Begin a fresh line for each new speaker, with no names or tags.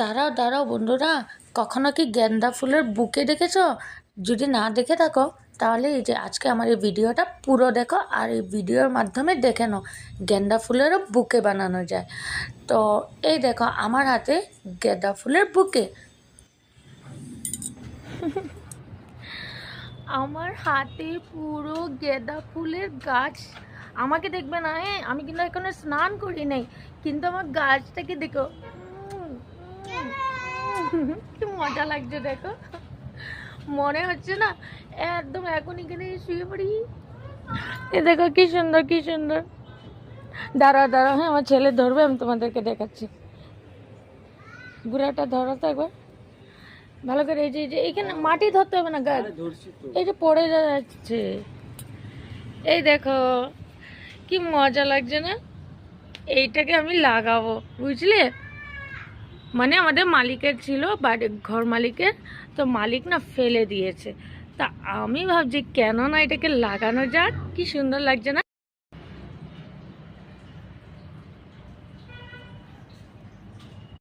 দাঁড়াও দাঁড়াও বন্ধুরা, কখনো কি গেন্দা ফুলের বুকে দেখেছো? যদি না দেখে থাকো তাহলে এই যে আজকে আমার এই ভিডিওটা পুরো দেখো, আর এই ভিডিওর মাধ্যমে দেখে নাও গেন্দা ফুলেরও বুকে বানানো যায়। তো এই দেখো আমার হাতে গেন্দা ফুলের বুকে। আমার হাতে পুরো গেঁদা ফুলের গাছ। আমাকে দেখবে না, হ্যাঁ, আমি কিন্তু এখনো স্নান করি নাই, কিন্তু আমার গাছটাকে দেখো। কি মজা লাগছে দেখো, মনে হচ্ছে না একদম এখন এখানে শুয়ে পড়ি। এ দেখো কি সুন্দর কি সুন্দর। দাঁড়াও দাঁড়াও, হ্যাঁ আমার ছেলে ধরবে, আমি তোমাদেরকে দেখাচ্ছি। বুড়াটা ধরো তো একবার ভালো করে। এই যে এখানে মাটি ধরতে হবে না, গাছ এই যে পড়ে যাচ্ছে। এই দেখো কি মজা লাগছে না? এইটাকে আমি লাগাবো, বুঝলে? মানে আমাদের মালিকের ছিল, বাড়ি ঘর মালিকের, তো মালিক না ফেলে দিয়েছে। তা আমি ভাবছি কেন না এটাকে লাগানো যাক, কি সুন্দর লাগছে না?